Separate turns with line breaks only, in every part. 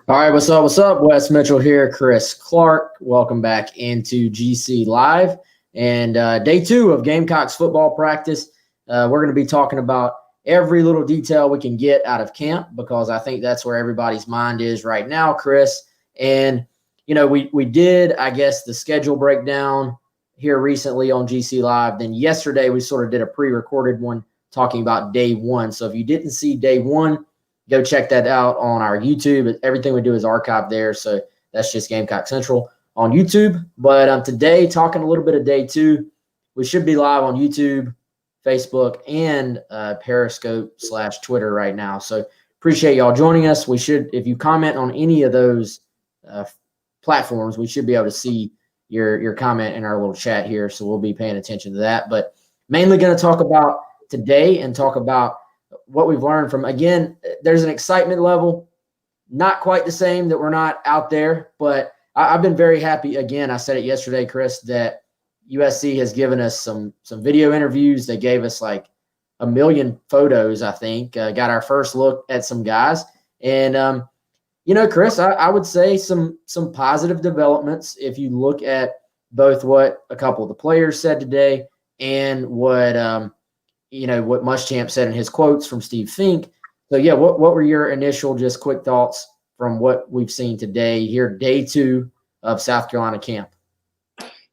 All right, what's up? What's up? Wes Mitchell here, Chris Clark. Welcome back into GC Live and day two of Gamecocks football practice. We're going to be talking about every little detail we can get out of camp because I think that's where everybody's mind is right now, Chris. And, we did, I guess, the schedule breakdown here recently on GC Live. Then yesterday we sort of did a pre-recorded one talking about day one. So if you didn't see day one, go check that out on our YouTube. Everything we do is archived there. So that's just Gamecock Central on YouTube. But today, talking a little bit of day two, we should be live on YouTube, Facebook, and Periscope/Twitter right now. So appreciate y'all joining us. We should, if you comment on any of those platforms, we should be able to see your comment in our little chat here. So we'll be paying attention to that. But mainly going to talk about today and talk about what we've learned from, again, there's an excitement level, not quite the same that we're not out there, but I've been very happy. Again, I said it yesterday, Chris, that USC has given us some video interviews. They gave us like 1 million photos, I think, got our first look at some guys. And, Chris, I would say some positive developments if you look at both what a couple of the players said today and what Muschamp said in his quotes from Steve Fink. So, yeah, what were your initial just quick thoughts from what we've seen today here, day two of South Carolina camp?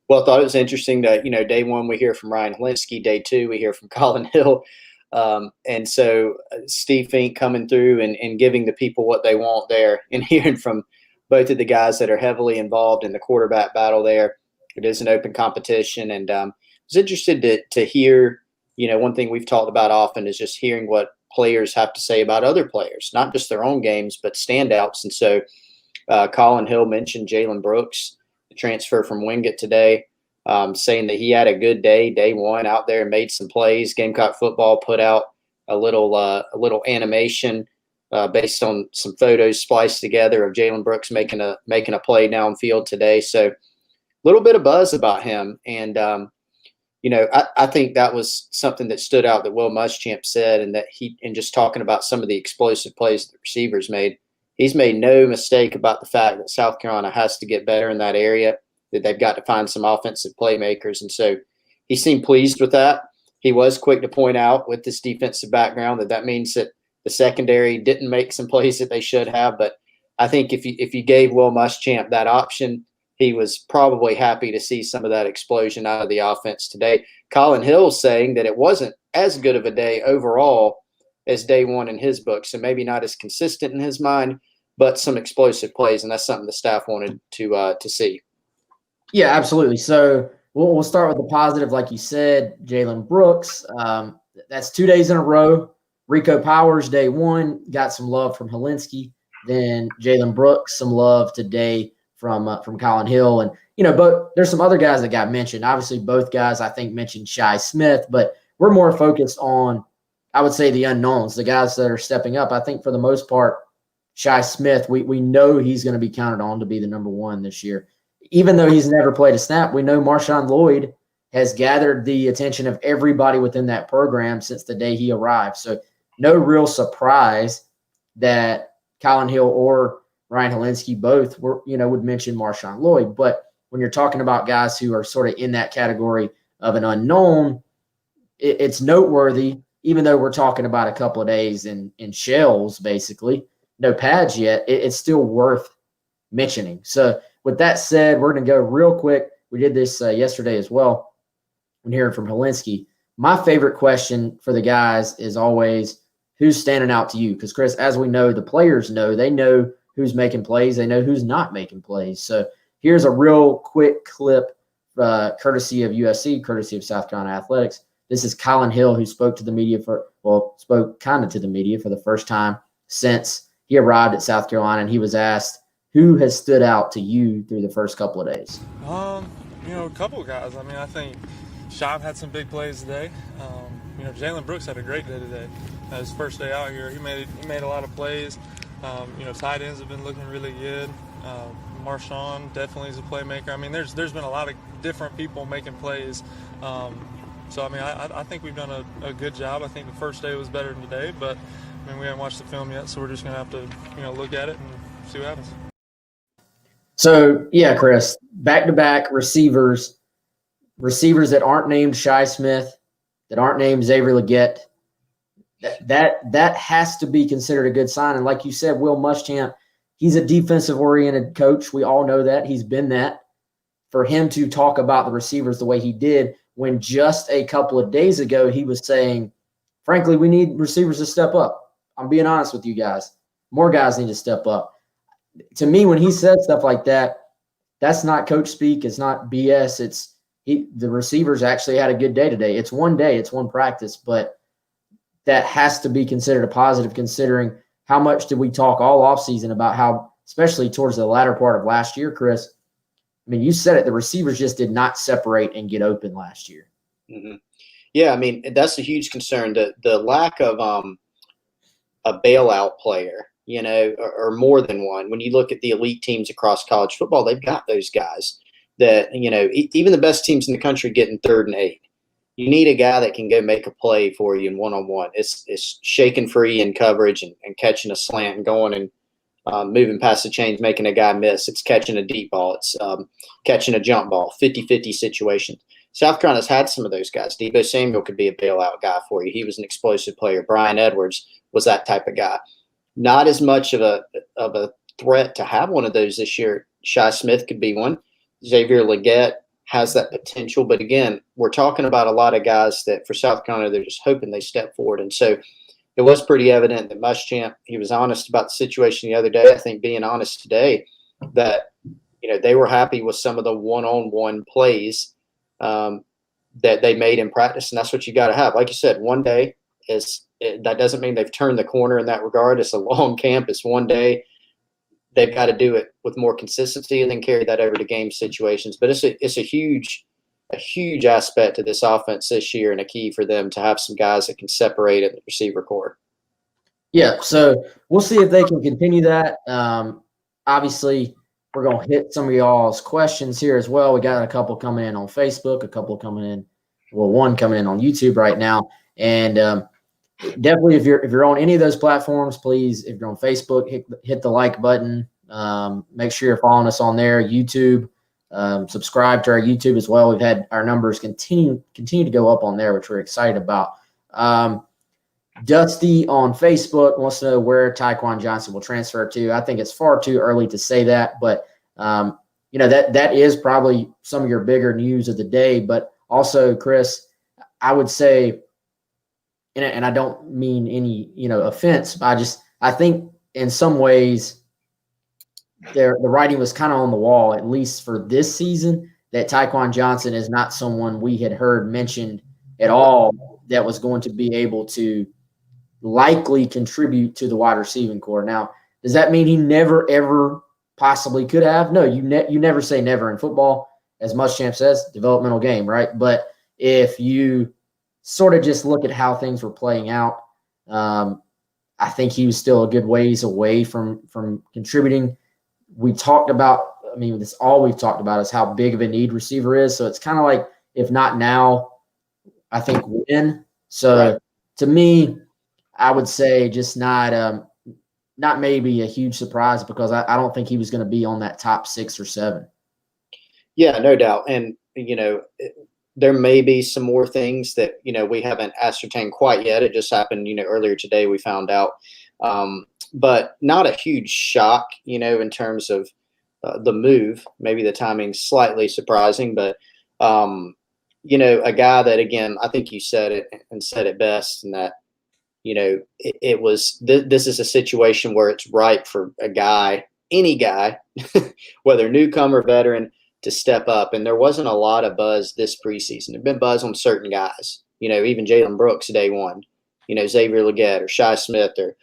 Well, I thought it was interesting that, day one we hear from Ryan Helinski, day two we hear from Colin Hill. And so Steve Fink coming through and giving the people what they want there and hearing from both of the guys that are heavily involved in the quarterback battle there. It is an open competition. And I was interested to hear, one thing we've talked about often is just hearing what players have to say about other players, not just their own games, but standouts. And so Colin Hill mentioned Jalen Brooks, the transfer from Wingate today, saying that he had a good day one out there and made some plays. Gamecock football put out a little animation based on some photos spliced together of Jalen Brooks making a play downfield today. So a little bit of buzz about him. And, I think that was something that stood out that Will Muschamp said, and that and just talking about some of the explosive plays the receivers made, he's made no mistake about the fact that South Carolina has to get better in that area, that they've got to find some offensive playmakers. And so he seemed pleased with that. He was quick to point out with this defensive background that means that the secondary didn't make some plays that they should have. But I think if you gave Will Muschamp that option, he was probably happy to see some of that explosion out of the offense today. Colin Hill saying that it wasn't as good of a day overall as day one in his book, so maybe not as consistent in his mind, but some explosive plays, and that's something the staff wanted to see.
Yeah, absolutely. So we'll start with the positive, like you said, Jalen Brooks. That's 2 days in a row. Rico Powers, day one, got some love from Helinski. Then Jalen Brooks, some love today from Colin Hill. And, but there's some other guys that got mentioned. Obviously, both guys, I think, mentioned Shi Smith, but we're more focused on, I would say, the unknowns, the guys that are stepping up. I think for the most part, Shi Smith, we know he's going to be counted on to be the number one this year. Even though he's never played a snap, we know Marshawn Lloyd has gathered the attention of everybody within that program since the day he arrived. So no real surprise that Colin Hill or Ryan Helinski both would mention Marshawn Lloyd. But when you're talking about guys who are sort of in that category of an unknown, it's noteworthy, even though we're talking about a couple of days in shells, basically, no pads yet, it's still worth mentioning. So with that said, we're going to go real quick. We did this yesterday as well when hearing from Helinski. My favorite question for the guys is always, who's standing out to you? Because, Chris, as we know, the players know. They know who's making plays. They know who's not making plays. So here's a real quick clip, courtesy of USC, courtesy of South Carolina Athletics. This is Colin Hill, who spoke to the media spoke kind of to the media for the first time since he arrived at South Carolina, and he was asked, who has stood out to you through the first couple of days?
A couple of guys. I mean, I think Shav had some big plays today. Jalen Brooks had a great day today. His first day out here, he made a lot of plays. Tight ends have been looking really good. Marshawn definitely is a playmaker. I mean, there's been a lot of different people making plays. I think we've done a good job. I think the first day was better than today, but we haven't watched the film yet, so we're just going to have to look at it see what happens.
So, yeah, Chris, back-to-back receivers that aren't named Shi Smith, that aren't named Xavier Legette, that has to be considered a good sign. And like you said, Will Muschamp, he's a defensive-oriented coach. We all know that. He's been that. For him to talk about the receivers the way he did when just a couple of days ago he was saying, frankly, we need receivers to step up. I'm being honest with you guys. More guys need to step up. To me, when he said stuff like that, that's not coach speak. It's not BS. The receivers actually had a good day today. It's one day. It's one practice. But that has to be considered a positive considering how much did we talk all offseason about how, especially towards the latter part of last year, Chris, I mean, you said it. The receivers just did not separate and get open last year.
Mm-hmm. Yeah, I mean, that's a huge concern. The lack of a bailout player, or more than one. When you look at the elite teams across college football, they've got those guys that, even the best teams in the country get in 3rd and 8. You need a guy that can go make a play for you in one-on-one. It's shaking free in coverage and catching a slant and going and moving past the chains, making a guy miss. It's catching a deep ball. It's catching a jump ball, 50-50 situation. South Carolina's had some of those guys. Deebo Samuel could be a bailout guy for you. He was an explosive player. Brian Edwards was that type of guy. Not as much of a threat to have one of those this year. Shi Smith could be one. Xavier Legette has that potential. But again, we're talking about a lot of guys that for South Carolina, they're just hoping they step forward. And so it was pretty evident that Muschamp, he was honest about the situation the other day. I think being honest today that, they were happy with some of the one-on-one plays that they made in practice. And that's what you got to have. Like you said, one day that doesn't mean they've turned the corner in that regard. It's a long camp. It's one day. They've got to do it with more consistency and then carry that over to game situations. But it's a huge aspect to this offense this year and a key for them to have some guys that can separate at the receiver core.
Yeah, so we'll see if they can continue that. Obviously, we're going to hit some of y'all's questions here as well. We got a couple coming in on Facebook, one coming in on YouTube right now. And definitely, if you're on any of those platforms, please, if you're on Facebook, hit the like button. Make sure you're following us on there. YouTube, subscribe to our YouTube as well. We've had our numbers continue to go up on there, which we're excited about. Dusty on Facebook wants to know where Taekwon Johnson will transfer to. I think it's far too early to say that, but that is probably some of your bigger news of the day. But also, Chris, I would say, and I don't mean any offense, but I think in some ways the writing was kind of on the wall, at least for this season, that Taekwon Johnson is not someone we had heard mentioned at all that was going to be able to likely contribute to the wide receiving core. Now, does that mean he never, ever possibly could have? No, you never say never in football. As Muschamp says, developmental game, right? But if you sort of just look at how things were playing out, I think he was still a good ways away from contributing. We talked about, that's all we've talked about is how big of a need receiver is. So it's kind of like, if not now, I think when. So right. To me, I would say just not maybe a huge surprise because I don't think he was going to be on that top 6 or 7. Yeah,
no doubt. And, there may be some more things that, we haven't ascertained quite yet. It just happened, earlier today we found out. But not a huge shock, in terms of the move. Maybe the timing's slightly surprising, but, a guy that, again, I think you said it and said it best, and that, it was this is a situation where it's ripe for a guy, any guy, whether newcomer, veteran, to step up. And there wasn't a lot of buzz this preseason. There'd been buzz on certain guys, even Jalen Brooks day one, Xavier Legette or Shi Smith or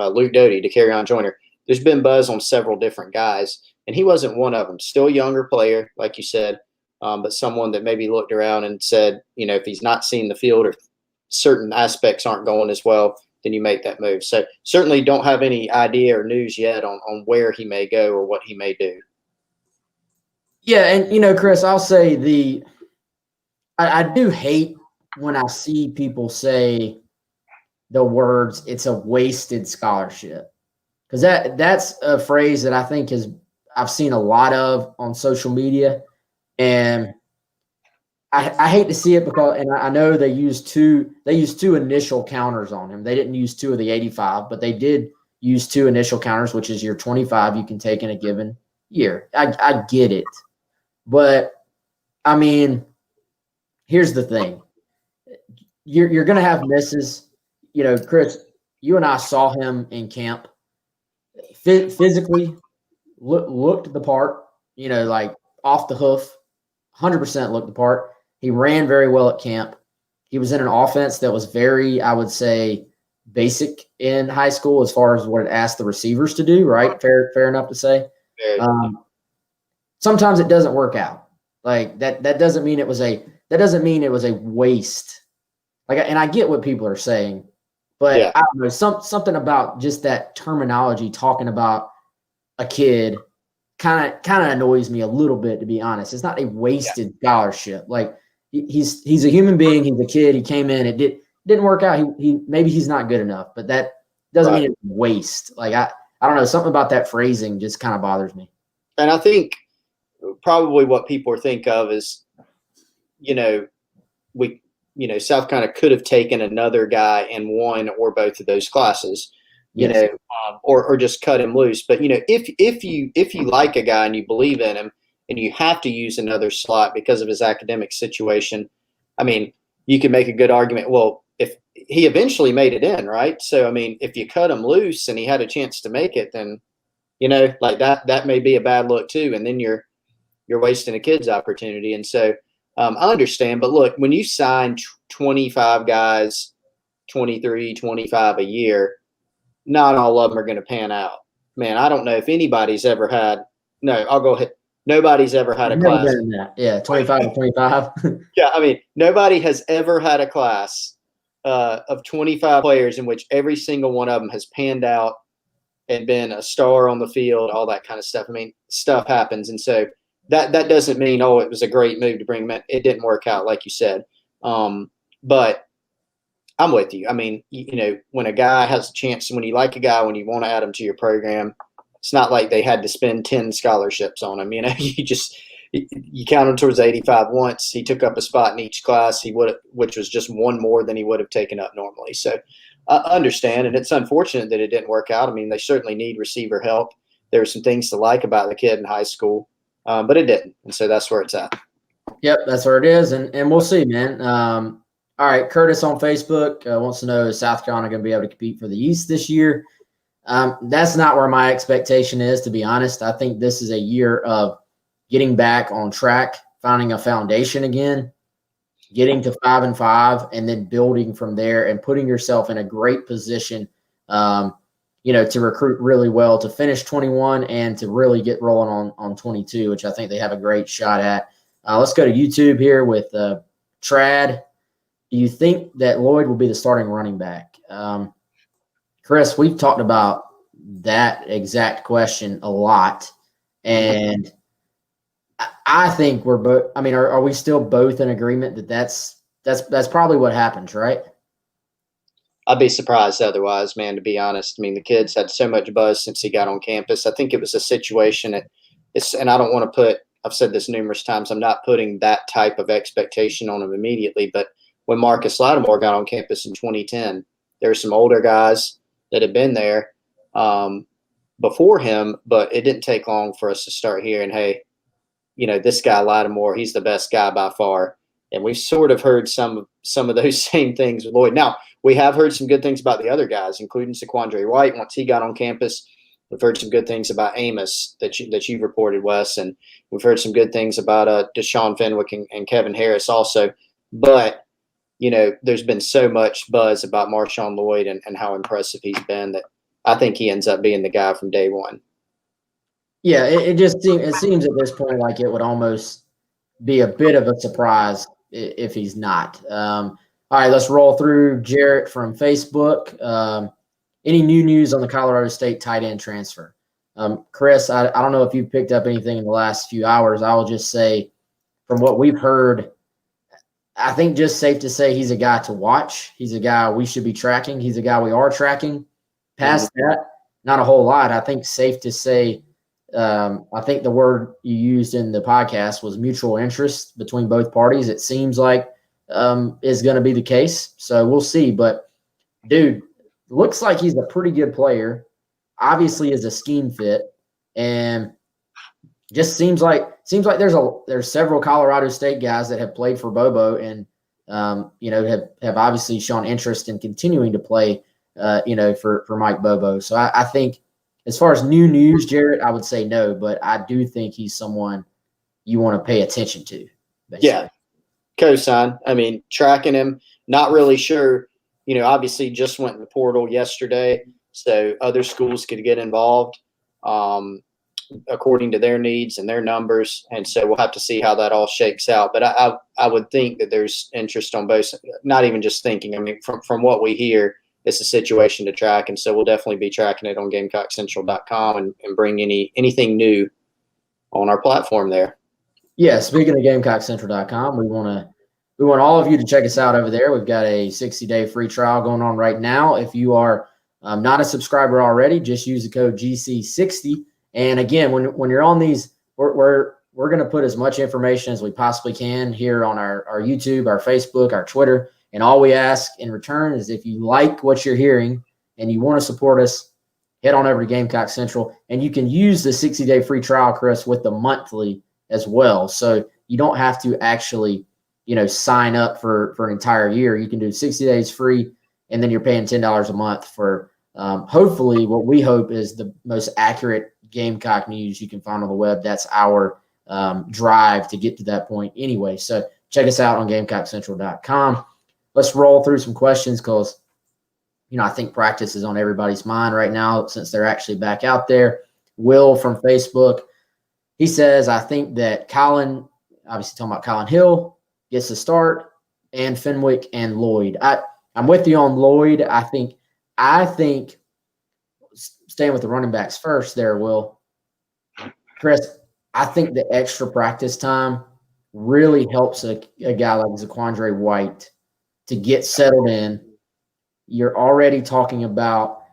Luke Doty, Dakereon Joyner. There's been buzz on several different guys, and he wasn't one of them. Still a younger player, like you said, but someone that maybe looked around and said, if he's not seeing the field or certain aspects aren't going as well, then you make that move. So certainly don't have any idea or news yet on where he may go or what he may do.
Yeah, and, Chris, I'll say I do hate when I see people say the words, it's a wasted scholarship. because that's a phrase that I think I've seen a lot of on social media, and I hate to see it because, and I know they used two initial counters on him. They didn't use two of the 85, but they did use two initial counters, which is your 25 you can take in a given year. I get it, but I mean, here's the thing: you're going to have misses. Chris, you and I saw him in camp. Physically, looked the part. Like off the hoof, 100% looked the part. He ran very well at camp. He was in an offense that was very, I would say, basic in high school as far as what it asked the receivers to do, right? Fair enough to say. Sometimes it doesn't work out. Like that doesn't mean it was a waste. And I get what people are saying, but I don't know, something about just that terminology talking about a kid kind of annoys me a little bit, to be honest. It's not a wasted scholarship. Like he's a human being. He's a kid. He came in. It didn't work out. Maybe he's not good enough, but that doesn't mean it's waste. Like I don't know. Something about that phrasing just kind of bothers me.
And I think probably what people think of is, South Carolina could have taken another guy in one or both of those classes. Or just cut him loose. But if you like a guy and you believe in him and you have to use another slot because of his academic situation, I mean, you can make a good argument. Well, if he eventually made it in, right? So I mean, if you cut him loose and he had a chance to make it, then like that may be a bad look too. And then you're wasting a kid's opportunity. And so I understand. But look, when you sign 25 guys, 23, 25 a year, not all of them are going to pan out. Man, I don't know if anybody's ever had – no, I'll go ahead. Nobody's ever had a class.
Yeah, 25 to 25.
Yeah, I mean, nobody has ever had a class of 25 players in which every single one of them has panned out and been a star on the field, all that kind of stuff. I mean, stuff happens. And so that doesn't mean, it was a great move to bring him in. It didn't work out, like you said. But I'm with you. I mean, when a guy has a chance, when you like a guy, when you want to add him to your program, it's not like they had to spend 10 scholarships on him. You count him towards 85 once. He took up a spot in each class. Which was just one more than he would have taken up normally. So I understand, and it's unfortunate that it didn't work out. I mean, they certainly need receiver help. There were some things to like about the kid in high school, but it didn't, and so that's where it's at.
Yep, that's where it is, and we'll see, man. All right, Curtis on Facebook wants to know, is South Carolina going to be able to compete for the East this year? That's not where my expectation is, to be honest. I think this is a year of getting back on track, finding a foundation again, getting to 5-5, and then building from there and putting yourself in a great position, to recruit really well, to finish 21 and to really get rolling on 22, which I think they have a great shot at. Let's go to YouTube here with Trad. Do you think that Lloyd will be the starting running back? Chris, we've talked about that exact question a lot, and I think we're both. I mean, are we still both in agreement that that's probably what happens, right?
I'd be surprised otherwise, man, to be honest. I mean, the kid's had so much buzz since he got on campus. I think it was a situation and I don't want to put. I've said this numerous times. I'm not putting that type of expectation on him immediately, but when Marcus Lattimore got on campus in 2010, there were some older guys that had been there before him, but it didn't take long for us to start hearing, hey, this guy Lattimore, he's the best guy by far. And we've sort of heard some of those same things with Lloyd. Now, we have heard some good things about the other guys, including Saquandre White. Once he got on campus, we've heard some good things about Amos that you've reported, Wes, and we've heard some good things about Deshaun Fenwick and Kevin Harris also. But there's been so much buzz about Marshawn Lloyd and how impressive he's been that I think he ends up being the guy from day one.
Yeah, it seems at this point like it would almost be a bit of a surprise if he's not. All right, let's roll through Jarrett from Facebook. Any new news on the Colorado State tight end transfer? Chris, I don't know if you've picked up anything in the last few hours. I will just say from what we've heard, I think just safe to say he's a guy to watch. He's a guy we should be tracking. He's a guy we are tracking. Past that, not a whole lot. I think safe to say, I think the word you used in the podcast was mutual interest between both parties. It seems like is going to be the case. So we'll see. But, dude, looks like he's a pretty good player. Obviously is a scheme fit. And just seems like there's several Colorado State guys that have played for Bobo and, have obviously shown interest in continuing to play, for Mike Bobo. So I think as far as new news, Jarrett, I would say no, but I do think he's someone you want to pay attention to. Basically.
Yeah, co-sign. I mean, tracking him, not really sure. Obviously just went in the portal yesterday, so other schools could get involved according to their needs and their numbers. And so we'll have to see how that all shakes out. But I would think that there's interest on both, not even just thinking. I mean, from what we hear, it's a situation to track. And so we'll definitely be tracking it on GamecockCentral.com and bring anything new on our platform there.
Yeah, speaking of GamecockCentral.com, we want all of you to check us out over there. We've got a 60-day free trial going on right now. If you are not a subscriber already, just use the code GC60. And again, when you're on these, we're going to put as much information as we possibly can here on our YouTube, our Facebook, our Twitter. And all we ask in return is if you like what you're hearing and you want to support us, head on over to Gamecock Central. And you can use the 60-day free trial, Chris, with the monthly as well. So you don't have to actually, sign up for an entire year. You can do 60 days free, and then you're paying $10 a month for hopefully what we hope is the most accurate Gamecock news you can find on the web. That's our drive to get to that point anyway. So check us out on GamecockCentral.com. Let's roll through some questions because, I think practice is on everybody's mind right now since they're actually back out there. Will from Facebook, he says, I think that Colin, obviously talking about Colin Hill, gets the start, and Fenwick and Lloyd. I'm with you on Lloyd. I think staying with the running backs first there, Will. Chris, I think the extra practice time really helps a guy like Zaquandre White to get settled in. You're already talking about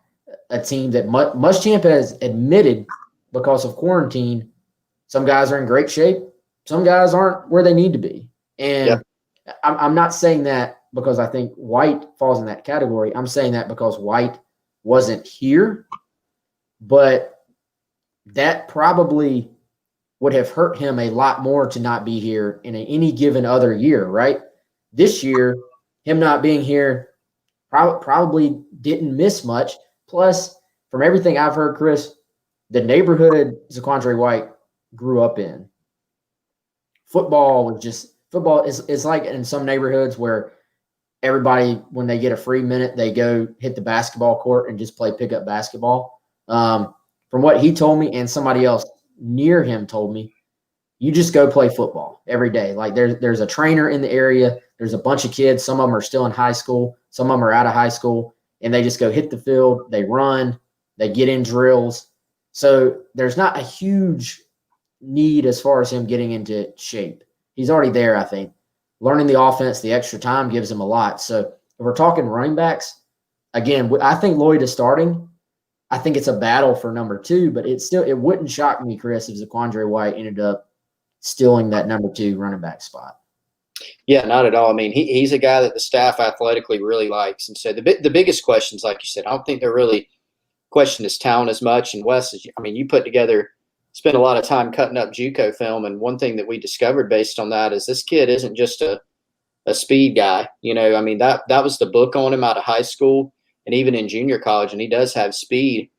a team that Muschamp has admitted because of quarantine, some guys are in great shape. Some guys aren't where they need to be. And I'm not saying that because I think White falls in that category. I'm saying that because White wasn't here, but that probably would have hurt him a lot more to not be here in any given other year, right? This year, him not being here probably didn't miss much. Plus, from everything I've heard, Chris, the neighborhood Zaquandre White grew up in, football is like in some neighborhoods where everybody, when they get a free minute, they go hit the basketball court and just play pickup basketball. From what he told me and somebody else near him told me, you just go play football every day. Like there's a trainer in the area. There's a bunch of kids. Some of them are still in high school. Some of them are out of high school, and they just go hit the field. They run. They get in drills. So there's not a huge need as far as him getting into shape. He's already there, I think. Learning the offense, the extra time gives him a lot. So if we're talking running backs, again, I think Lloyd is starting. I think it's a battle for number 2, but it wouldn't shock me, Chris, if Zaquandre White ended up stealing that number 2 running back spot.
Yeah, not at all. I mean, he's a guy that the staff athletically really likes. And so the biggest questions, like you said, I don't think they're really question his talent as much. And Wes, you spent a lot of time cutting up JUCO film. And one thing that we discovered based on that is this kid isn't just a speed guy. That was the book on him out of high school and even in junior college. And he does have speed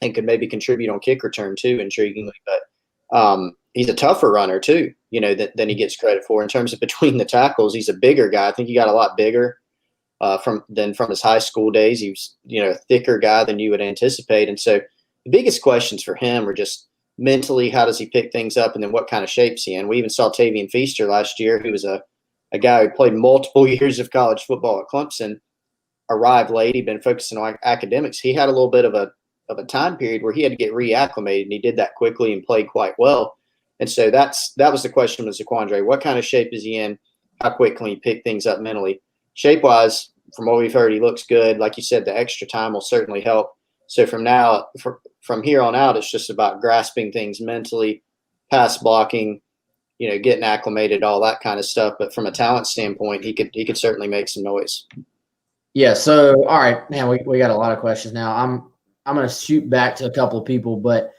and could maybe contribute on kick return too, intriguingly. But he's a tougher runner too, than he gets credit for. In terms of between the tackles, he's a bigger guy. I think he got a lot bigger from his high school days. He was, a thicker guy than you would anticipate. And so the biggest questions for him are just mentally, how does he pick things up, and then what kind of shape's he in? We even saw Tavian Feaster last year, who was a guy who played multiple years of college football at Clemson, arrived late. He'd been focusing on academics. He had a little bit of a time period where he had to get reacclimated, and he did that quickly and played quite well. And so that was the question with Zaquandre. What kind of shape is he in? How quick can he pick things up mentally? Shape-wise, from what we've heard, he looks good. Like you said, the extra time will certainly help. So from here on out, it's just about grasping things mentally, pass blocking, getting acclimated, all that kind of stuff. But from a talent standpoint, he could certainly make some noise.
Yeah. So, all right, man, we got a lot of questions now. I'm going to shoot back to a couple of people, but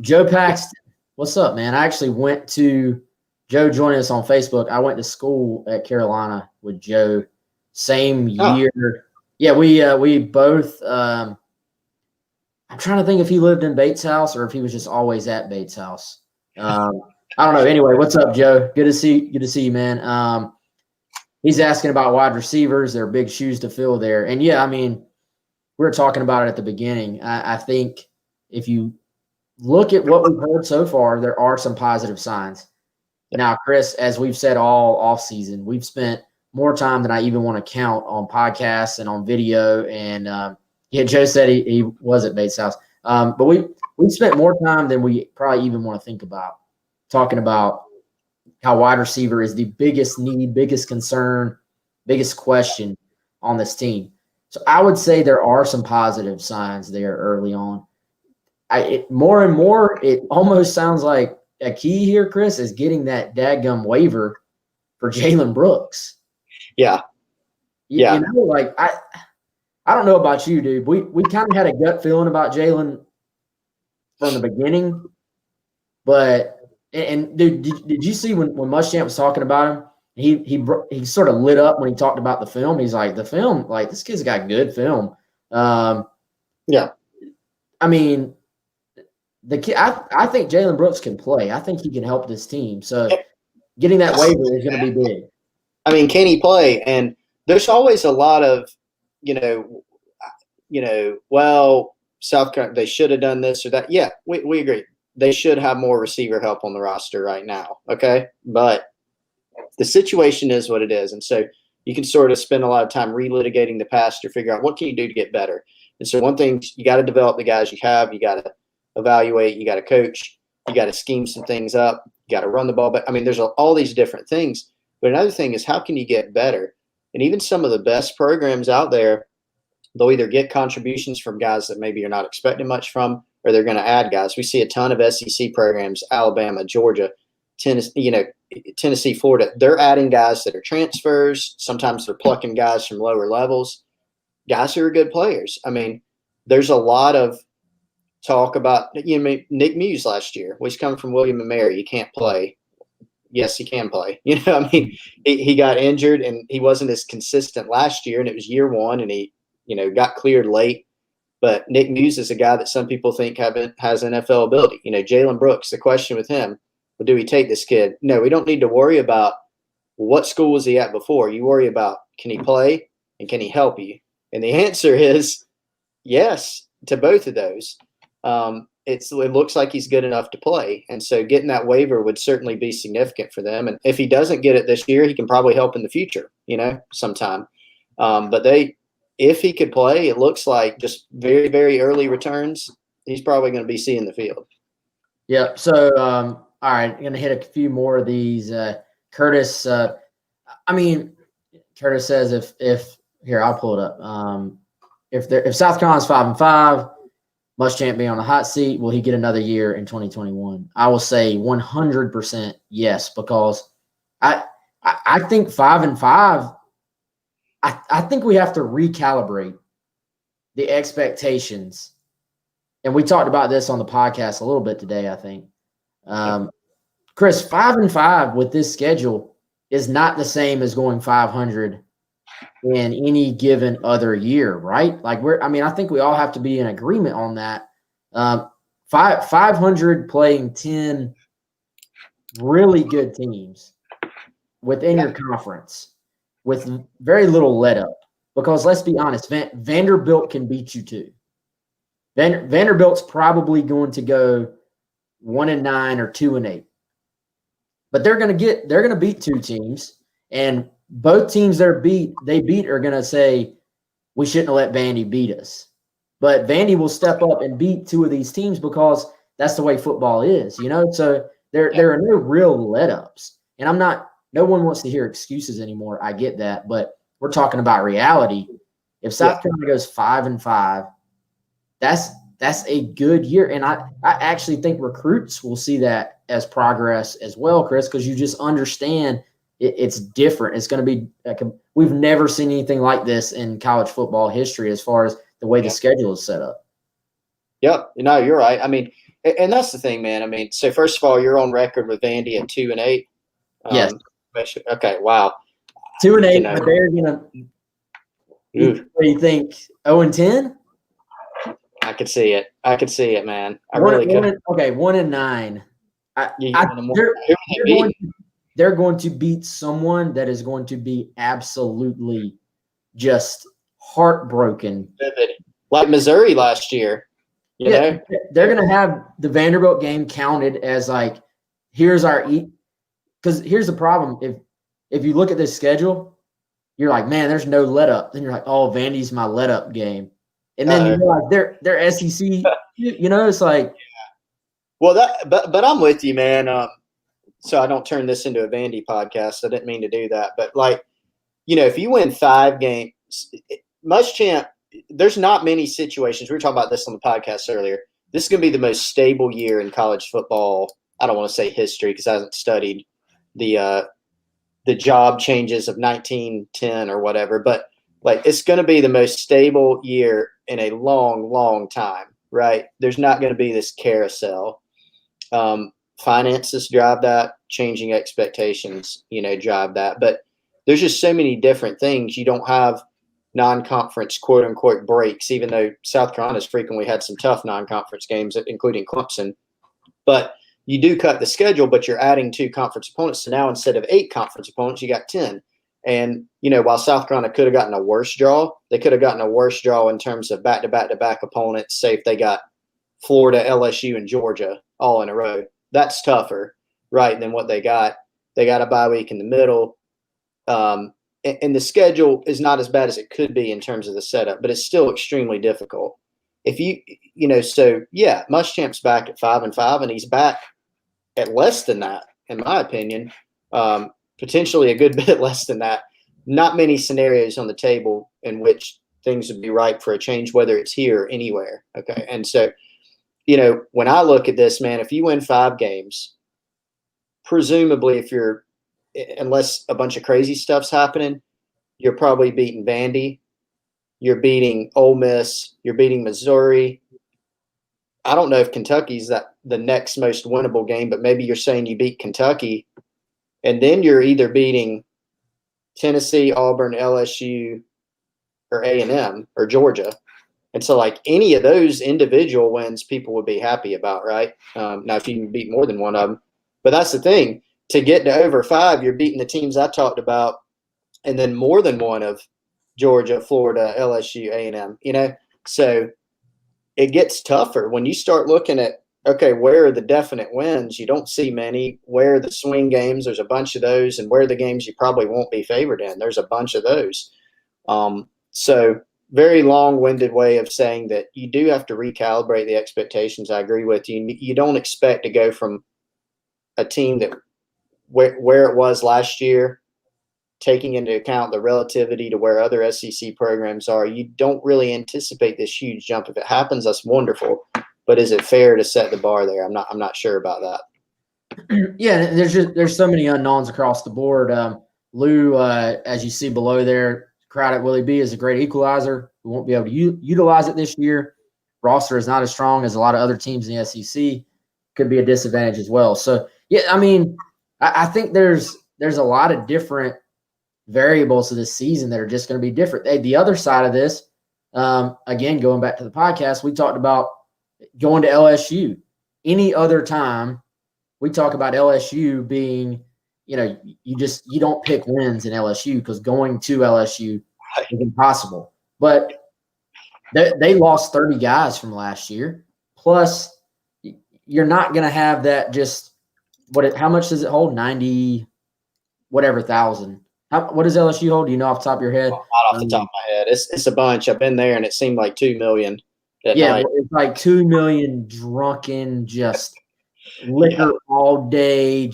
Joe Paxton, what's up, man? I actually went to Joe joining us on Facebook. I went to school at Carolina with Joe, same year. Yeah, we both. I'm trying to think if he lived in Bates' house or if he was just always at Bates' house. I don't know. Anyway, what's up, Joe? Good to see you, man. He's asking about wide receivers. They're big shoes to fill there. And yeah, I mean, we were talking about it at the beginning. I think if you look at what we've heard so far, there are some positive signs. Now, Chris, as we've said all offseason, we've spent more time than I even want to count on podcasts and on video. And Joe said he was at Bates' house. But we spent more time than we probably even want to think about talking about how wide receiver is the biggest need, biggest concern, biggest question on this team. So I would say there are some positive signs there early on. More and more, it almost sounds like a key here, Chris, is getting that dadgum waiver for Jalen Brooks.
Yeah.
You know, like I don't know about you, dude. We kind of had a gut feeling about Jalen from the beginning, but and dude, did you see when Muschamp was talking about him? He sort of lit up when he talked about the film. He's like, the film, like this kid's got good film.
Yeah.
I mean, the kid. I think Jalen Brooks can play. I think he can help this team. So getting that waiver is going to be big.
I mean, can he play? And there's always a lot of, well, South Carolina, they should have done this or that. Yeah, we agree. They should have more receiver help on the roster right now. Okay. But the situation is what it is. And so you can sort of spend a lot of time relitigating the past to figure out what can you do to get better. And so one thing, you got to develop the guys you have. You got to evaluate. You got to coach. You got to scheme some things up. You got to run the ball back. I mean, there's all these different things. But another thing is, how can you get better? And even some of the best programs out there, they'll either get contributions from guys that maybe you're not expecting much from, or they're going to add guys. We see a ton of SEC programs, Alabama, Georgia, Tennessee, Florida. They're adding guys that are transfers. Sometimes they're plucking guys from lower levels, guys who are good players. I mean, there's a lot of talk about Nick Muse last year. Well, he's coming from William and Mary. He can't play. Yes, he can play. I mean, he got injured and he wasn't as consistent last year, and it was year one, and he, got cleared late. But Nick Muse is a guy that some people think has NFL ability. Jalen Brooks, the question with him, well, do we take this kid? No, we don't need to worry about what school was he at before. You worry about, can he play and can he help you? And the answer is yes to both of those. It looks like he's good enough to play. And so getting that waiver would certainly be significant for them. And if he doesn't get it this year, he can probably help in the future, sometime. But if he could play, it looks like just very, very early returns, he's probably going to be seeing the field.
Yeah. So, all right, I'm going to hit a few more of these. Curtis, Curtis says if here, I'll pull it up. If South Carolina's 5-5, Muschamp be on the hot seat, will he get another year in 2021? I will say 100% yes, because I think 5-5, I think we have to recalibrate the expectations. And we talked about this on the podcast a little bit today, I think. Chris, 5-5 with this schedule is not the same as going 500 in any given other year, right? Like I think we all have to be in agreement on that. 500 playing 10 really good teams within your conference with very little let up, because let's be honest, Vanderbilt can beat you too. Vanderbilt's probably going to go 1-9 or 2-8, but they're going to beat two teams, and both teams they beat are going to say, we shouldn't have let Vandy beat us. But Vandy will step up and beat two of these teams because that's the way football is, So there are no real let-ups. And no one wants to hear excuses anymore. I get that. But we're talking about reality. If South Carolina goes 5-5 that's a good year. And I actually think recruits will see that as progress as well, Chris, because you just understand it's different. It's going to be we've never seen anything like this in college football history as far as the way the schedule is set up.
Yep. No, you're right. I mean, and that's the thing, man. I mean, so first of all, you're on record with Vandy at 2-8.
Yes.
Okay. Wow.
2-8, but they're gonna. What do you think? 0-10.
I could see it, man. I really could.
Okay, 1-9. They're going to beat someone that is going to be absolutely just heartbroken.
Like Missouri last year. You know?
They're going to have the Vanderbilt game counted as like, here's our because here's the problem. If you look at this schedule, you're like, man, there's no let up. Then you're like, oh, Vandy's my let up game. And then you realize they're SEC. It's like.
Well, but I'm with you, man. So I don't turn this into a Vandy podcast. I didn't mean to do that. But, if you win 5 games, Muschamp, there's not many situations. We were talking about this on the podcast earlier. This is going to be the most stable year in college football. I don't want to say history because I haven't studied the job changes of 1910 or whatever. But, it's going to be the most stable year in a long, long time, right? There's not going to be this carousel. Finances drive that, changing expectations, drive that. But there's just so many different things. You don't have non-conference quote unquote breaks, even though South Carolina's frequently had some tough non-conference games, including Clemson. But you do cut the schedule, but you're adding 2 conference opponents. So now instead of 8 conference opponents, you got 10. And, while South Carolina could have gotten a worse draw, they could have gotten a worse draw in terms of back-to-back-to-back opponents. Say if they got Florida, LSU, and Georgia all in a row. That's tougher, right, than what they got. They got a bye week in the middle. And the schedule is not as bad as it could be in terms of the setup, but it's still extremely difficult. If Muschamp's back at 5-5, and he's back at less than that, in my opinion, potentially a good bit less than that. Not many scenarios on the table in which things would be ripe for a change, whether it's here or anywhere. Okay. And so, when I look at this, man, if you win 5 games, presumably unless a bunch of crazy stuff's happening, you're probably beating Vandy. You're beating Ole Miss. You're beating Missouri. I don't know if Kentucky's the next most winnable game, but maybe you're saying you beat Kentucky, and then you're either beating Tennessee, Auburn, LSU, or A&M or Georgia. And so, any of those individual wins, people would be happy about, right? Now, if you can beat more than one of them. But that's the thing. To get to over 5, you're beating the teams I talked about, and then more than one of Georgia, Florida, LSU, A&M. So it gets tougher when you start looking at, okay, where are the definite wins? You don't see many. Where are the swing games? There's a bunch of those. And where are the games you probably won't be favored in? There's a bunch of those. So very long-winded way of saying that you do have to recalibrate the expectations. I agree with you. You don't expect to go from a team that where it was last year, taking into account the relativity to where other SEC programs are. You don't really anticipate this huge jump. If it happens, that's wonderful. But is it fair to set the bar there? I'm not sure about that.
Yeah, there's so many unknowns across the board. Lou, as you see below there, Crowd at Willie B is a great equalizer. We won't be able to utilize it this year. Roster is not as strong as a lot of other teams in the SEC. Could be a disadvantage as well. So, yeah, I mean, I think there's a lot of different variables of this season that are just going to be different. The other side of this, again, going back to the podcast, we talked about going to LSU. Any other time, we talk about LSU being, you don't pick wins in LSU because going to LSU is impossible. But they lost 30 guys from last year. Plus, you're not going to have that just how much does it hold? 90 whatever thousand. What does LSU hold? Do you know off the top of your head?
Not off the top of my head. It's a bunch. I've been there, and it seemed like 2 million.
Yeah, it's like 2 million drunken, just liquor all day,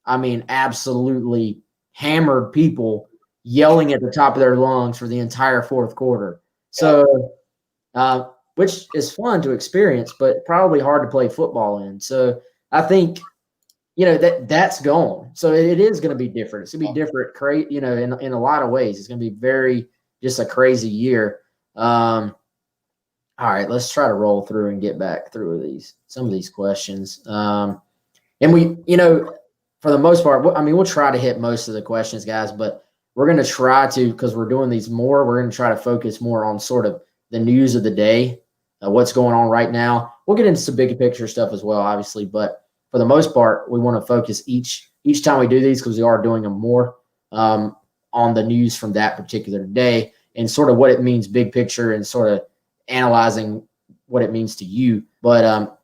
absolutely hammered people yelling at the top of their lungs for the entire fourth quarter. So which is fun to experience, but probably hard to play football in. So I think, that's gone. So it is going to be different. It's going to be different, in a lot of ways. It's going to be just a crazy year. All right, let's try to roll through and get back through some of these questions. And we, for the most part, we'll try to hit most of the questions, guys, but we're going to try to, because we're doing these more, we're going to try to focus more on sort of the news of the day, what's going on right now. We'll get into some big picture stuff as well, obviously, but for the most part, we want to focus each time we do these, because we are doing them more, on the news from that particular day and sort of what it means big picture and sort of analyzing what it means to you. But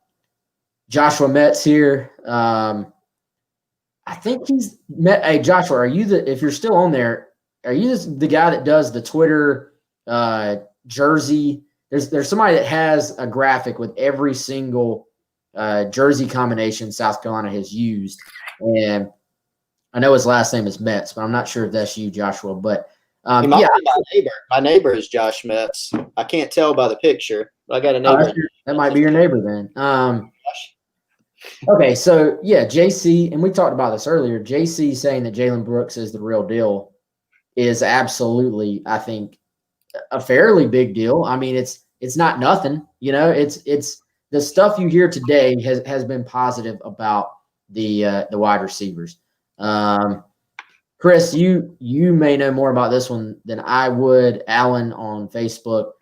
Joshua Metz here. I think he's met. Hey, Joshua, if you're still on there, are you the guy that does the Twitter jersey? There's somebody that has a graphic with every single jersey combination South Carolina has used. And I know his last name is Metz, but I'm not sure if that's you, Joshua. But
he might be my neighbor. My neighbor is Josh Metz. I can't tell by the picture, but I got a neighbor.
That might be your neighbor then. Okay, so yeah, JC, and we talked about this earlier. JC saying that Jalen Brooks is the real deal is absolutely, I think, a fairly big deal. I mean, it's not nothing. It's the stuff you hear today has been positive about the wide receivers. Chris, you may know more about this one than I would. Alan on Facebook,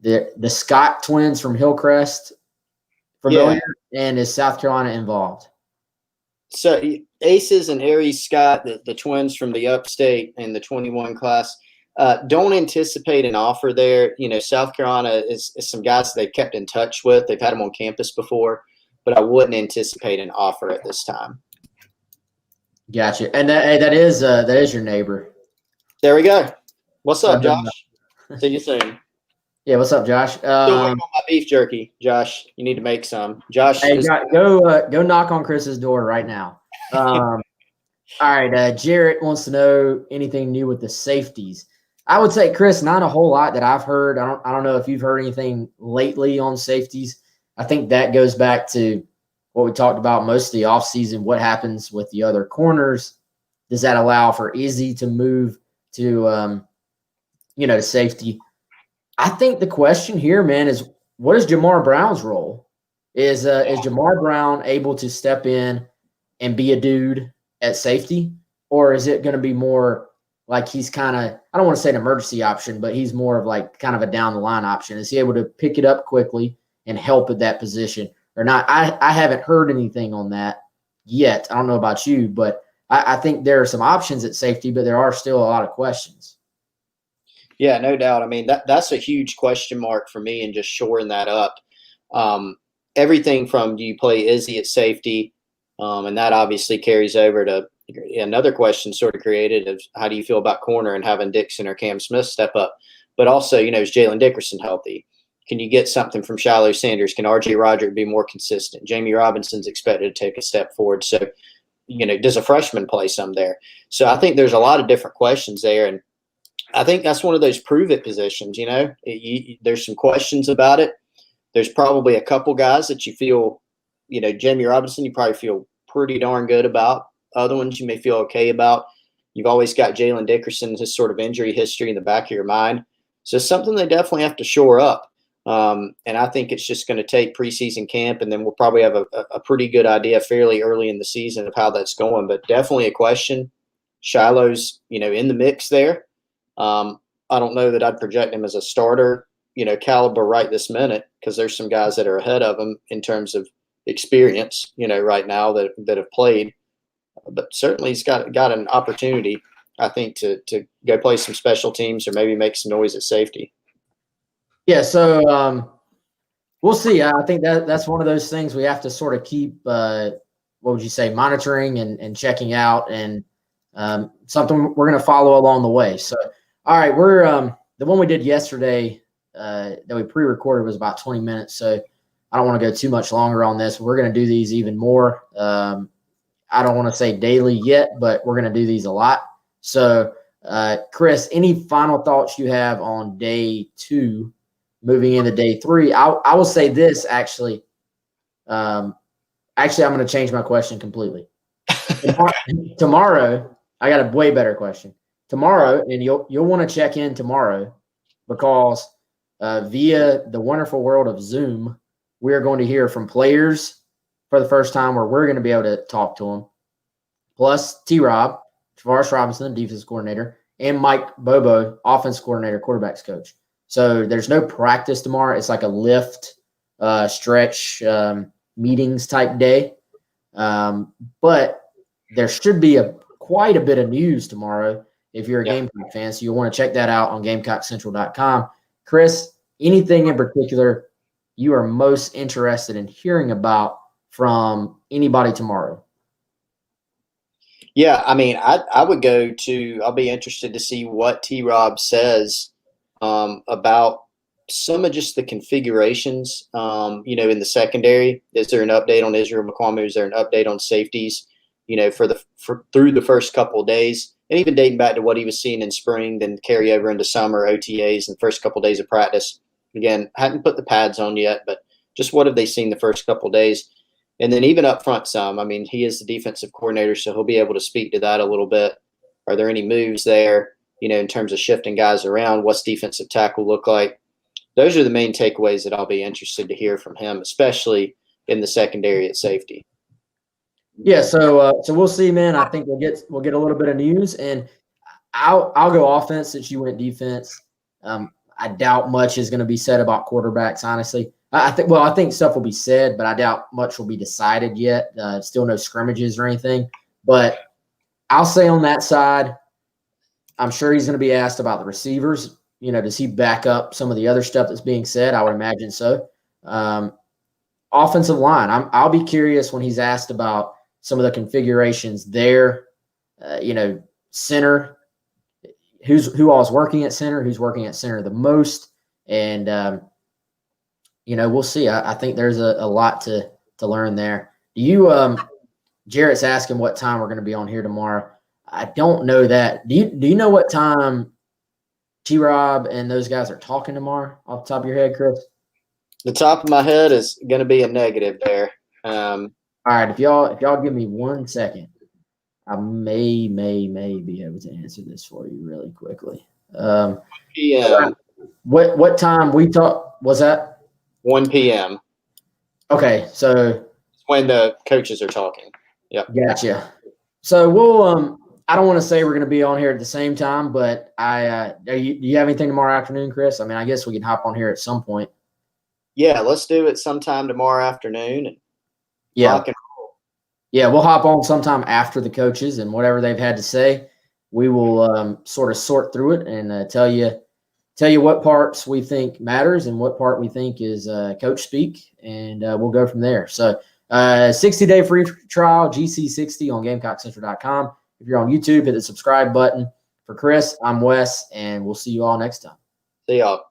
the Scott twins from Hillcrest, familiar, and is South Carolina involved?
So Aces and Aries Scott, the twins from the upstate in the 21 class, don't anticipate an offer there. South Carolina is some guys they've kept in touch with. They've had them on campus before, but I wouldn't anticipate an offer at this time.
Gotcha. And that is your neighbor.
There we go. What's up, Josh? See you soon.
Yeah, what's up, Josh?
Still waiting on my beef jerky, Josh. You need to make some. Josh,
hey, go knock on Chris's door right now. All right, Jarrett wants to know anything new with the safeties. I would say, Chris, not a whole lot that I've heard. I don't know if you've heard anything lately on safeties. I think that goes back to what we talked about most of the offseason. What happens with the other corners? Does that allow for Izzy to move to to safety? I think the question here, man, is what is Jamar Brown's role? Is Jamar Brown able to step in and be a dude at safety, or is it going to be more like he's kind of, I don't want to say an emergency option, but he's more of like kind of a down the line option? Is he able to pick it up quickly and help at that position or not? I haven't heard anything on that yet. I don't know about you, but I think there are some options at safety, but there are still a lot of questions.
Yeah, no doubt. I mean, that's a huge question mark for me and just shoring that up. Everything from do you play Izzy at safety? And that obviously carries over to another question sort of created of how do you feel about corner and having Dixon or Cam Smith step up? But also, is Jalen Dickerson healthy? Can you get something from Shiloh Sanders? Can R.J. Roderick be more consistent? Jamie Robinson's expected to take a step forward. So, does a freshman play some there? So I think there's a lot of different questions there. And I think that's one of those prove it positions, there's some questions about it. There's probably a couple guys that you feel, Jamie Robinson, you probably feel pretty darn good about. Other ones you may feel okay about. You've always got Jalen Dickerson, his sort of injury history in the back of your mind. So it's something they definitely have to shore up. And I think it's just going to take preseason camp, and then we'll probably have a pretty good idea fairly early in the season of how that's going. But definitely a question. Shiloh's, in the mix there. I don't know that I'd project him as a starter, caliber right this minute, because there's some guys that are ahead of him in terms of experience, right now that have played. But certainly he's got an opportunity, I think, to go play some special teams or maybe make some noise at safety.
Yeah, so we'll see. I think that's one of those things we have to sort of keep, what would you say, monitoring and checking out, and something we're going to follow along the way. So, all right, we're the one we did yesterday that we pre-recorded was about 20 minutes, so I don't want to go too much longer on this. We're going to do these even more. I don't want to say daily yet, but we're going to do these a lot. So, Chris, any final thoughts you have on day 2 moving into day 3. I will say this actually. I'm going to change my question completely. Tomorrow, I got a way better question. Tomorrow, and you'll want to check in tomorrow because via the wonderful world of Zoom, we are going to hear from players for the first time where we're going to be able to talk to them. Plus T-Rob, Tavares Robinson, defensive coordinator, and Mike Bobo, offense coordinator, quarterbacks coach. So there's no practice tomorrow. It's like a lift, stretch, meetings type day. But there should be quite a bit of news tomorrow if you're a Gamecock fan. So you'll want to check that out on GamecockCentral.com. Chris, anything in particular you are most interested in hearing about from anybody tomorrow?
Yeah, I mean, I would go to – I'll be interested to see what T-Rob says about some of just the configurations, in the secondary. Is there an update on Israel McCormick? Is there an update on safeties, through the first couple of days? And even dating back to what he was seeing in spring, then carry over into summer, OTAs, and the first couple of days of practice. Again, hadn't put the pads on yet, but just what have they seen the first couple of days? And then even up front some. I mean, he is the defensive coordinator, so he'll be able to speak to that a little bit. Are there any moves there, in terms of shifting guys around? What's defensive tackle look like? Those are the main takeaways that I'll be interested to hear from him, especially in the secondary at safety.
Yeah, so we'll see, man. I think we'll get a little bit of news, and I'll go offense since you went defense. I doubt much is going to be said about quarterbacks, honestly. I think stuff will be said, but I doubt much will be decided yet. Still no scrimmages or anything. But I'll say on that side, I'm sure he's going to be asked about the receivers. Does he back up some of the other stuff that's being said? I would imagine so. Offensive line, I'll be curious when he's asked about some of the configurations there. Center, who all is working at center, who's working at center the most, and we'll see. I think there's a lot to learn there. Do you? Jarrett's asking what time we're going to be on here tomorrow. I don't know that. Do you know what time T-Rob and those guys are talking tomorrow off the top of your head, Chris?
The top of my head is going to be a negative there.
All right, if y'all give me 1 second, I may be able to answer this for you really quickly.
PM.
What time we talk? Was that
1 p.m.
Okay, so
it's when the coaches are talking. Yep.
Gotcha. So we'll I don't want to say we're going to be on here at the same time, but do you have anything tomorrow afternoon, Chris? I mean, I guess we can hop on here at some point.
Yeah, let's do it sometime tomorrow afternoon. And
yeah, we'll hop on sometime after the coaches and whatever they've had to say. We will sort of sort through it and tell you what parts we think matters and what part we think is coach speak, and we'll go from there. So 60-day free trial, GC60 on GamecockCentral.com. If you're on YouTube, hit the subscribe button. For Chris, I'm Wes, and we'll see you all next time.
See y'all.